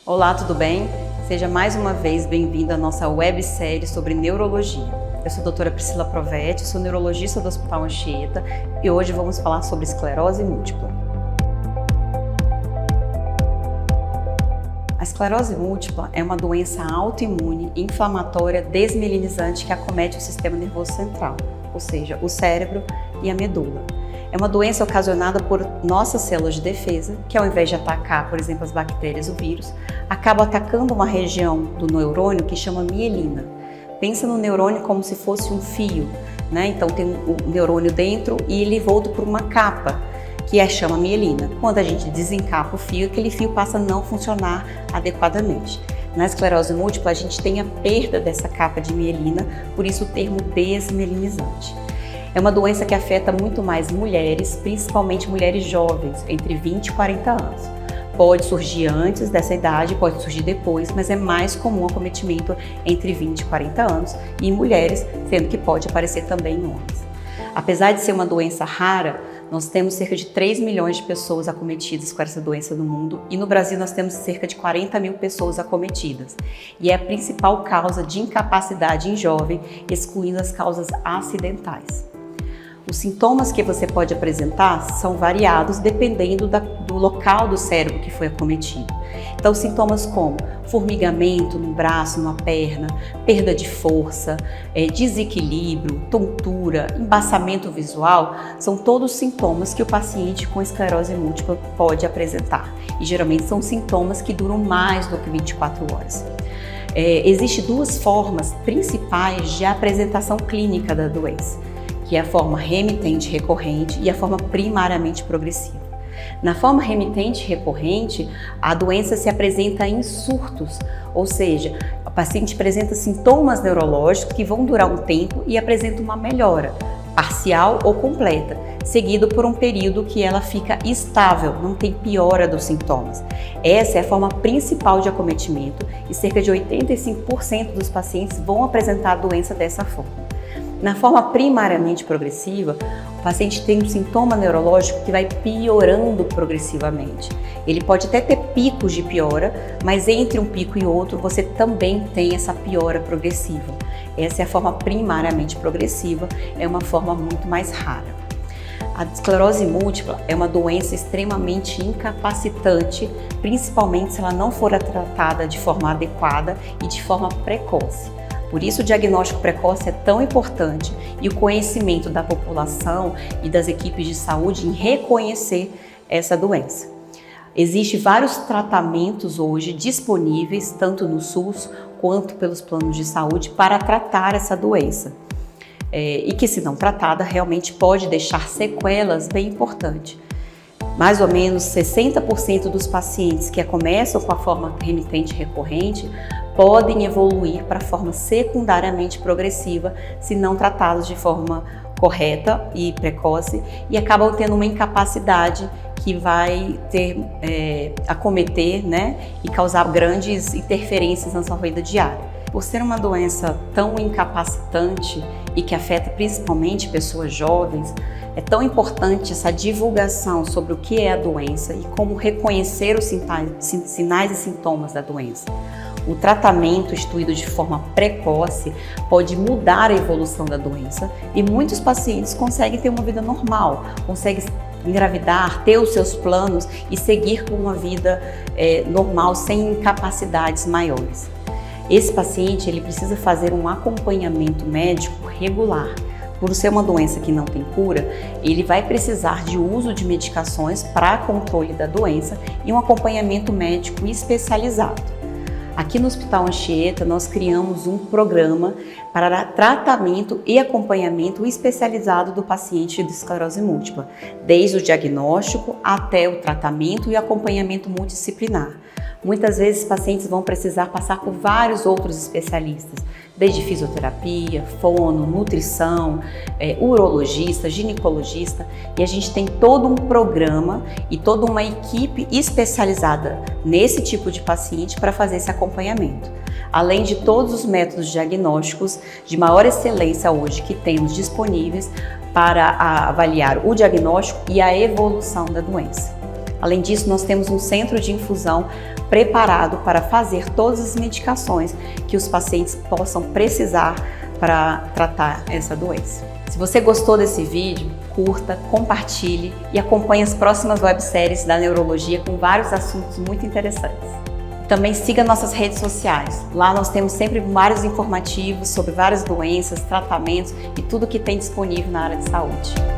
Olá, tudo bem? Seja mais uma vez bem-vindo à nossa websérie sobre neurologia. Eu sou a doutora Priscila Provetti, sou neurologista do Hospital Anchieta e hoje vamos falar sobre esclerose múltipla. A esclerose múltipla é uma doença autoimune, inflamatória, desmielinizante que acomete o sistema nervoso central, ou seja, o cérebro e a medula. É uma doença ocasionada por nossas células de defesa, que ao invés de atacar, por exemplo, as bactérias ou vírus, acabam atacando uma região do neurônio que chama mielina. Pensa no neurônio como se fosse um fio, né? Então tem o neurônio dentro e ele volta por uma capa, que chama mielina. Quando a gente desencapa o fio, aquele fio passa a não funcionar adequadamente. Na esclerose múltipla, a gente tem a perda dessa capa de mielina, por isso o termo desmielinizante. É uma doença que afeta muito mais mulheres, principalmente mulheres jovens, entre 20 e 40 anos. Pode surgir antes dessa idade, pode surgir depois, mas é mais comum o acometimento entre 20 e 40 anos e em mulheres, sendo que pode aparecer também em homens. Apesar de ser uma doença rara, nós temos cerca de 3 milhões de pessoas acometidas com essa doença no mundo e no Brasil nós temos cerca de 40 mil pessoas acometidas. E é a principal causa de incapacidade em jovem, excluindo as causas acidentais. Os sintomas que você pode apresentar são variados dependendo do local do cérebro que foi acometido. Então, sintomas como formigamento no braço, numa perna, perda de força, desequilíbrio, tontura, embaçamento visual, são todos sintomas que o paciente com esclerose múltipla pode apresentar. E geralmente são sintomas que duram mais do que 24 horas. Existem duas formas principais de apresentação clínica da doença, que é a forma remitente recorrente e a forma primariamente progressiva. Na forma remitente recorrente, a doença se apresenta em surtos, ou seja, o paciente apresenta sintomas neurológicos que vão durar um tempo e apresenta uma melhora, parcial ou completa, seguido por um período que ela fica estável, não tem piora dos sintomas. Essa é a forma principal de acometimento e cerca de 85% dos pacientes vão apresentar a doença dessa forma. Na forma primariamente progressiva, o paciente tem um sintoma neurológico que vai piorando progressivamente. Ele pode até ter picos de piora, mas entre um pico e outro você também tem essa piora progressiva. Essa é a forma primariamente progressiva, é uma forma muito mais rara. A esclerose múltipla é uma doença extremamente incapacitante, principalmente se ela não for tratada de forma adequada e de forma precoce. Por isso o diagnóstico precoce é tão importante e o conhecimento da população e das equipes de saúde em reconhecer essa doença. Existem vários tratamentos hoje disponíveis, tanto no SUS quanto pelos planos de saúde, para tratar essa doença. E que, se não tratada, realmente pode deixar sequelas bem importantes. Mais ou menos 60% dos pacientes que começam com a forma remitente recorrente podem evoluir para a forma secundariamente progressiva se não tratados de forma correta e precoce e acabam tendo uma incapacidade que vai acometer, né, e causar grandes interferências na sua vida diária. Por ser uma doença tão incapacitante e que afeta principalmente pessoas jovens, é tão importante essa divulgação sobre o que é a doença e como reconhecer os sinais e sintomas da doença. O tratamento instituído de forma precoce pode mudar a evolução da doença e muitos pacientes conseguem ter uma vida normal, conseguem engravidar, ter os seus planos e seguir com uma vida normal, sem incapacidades maiores. Esse paciente ele precisa fazer um acompanhamento médico regular. Por ser uma doença que não tem cura, ele vai precisar de uso de medicações para controle da doença e um acompanhamento médico especializado. Aqui no Hospital Anchieta, nós criamos um programa para tratamento e acompanhamento especializado do paciente de esclerose múltipla, desde o diagnóstico até o tratamento e acompanhamento multidisciplinar. Muitas vezes pacientes vão precisar passar por vários outros especialistas, desde fisioterapia, fono, nutrição, urologista, ginecologista, e a gente tem todo um programa e toda uma equipe especializada nesse tipo de paciente para fazer esse acompanhamento. Além de todos os métodos diagnósticos de maior excelência hoje que temos disponíveis para avaliar o diagnóstico e a evolução da doença. Além disso, nós temos um centro de infusão preparado para fazer todas as medicações que os pacientes possam precisar para tratar essa doença. Se você gostou desse vídeo, curta, compartilhe e acompanhe as próximas webséries da neurologia com vários assuntos muito interessantes. Também siga nossas redes sociais. Lá nós temos sempre vários informativos sobre várias doenças, tratamentos e tudo que tem disponível na área de saúde.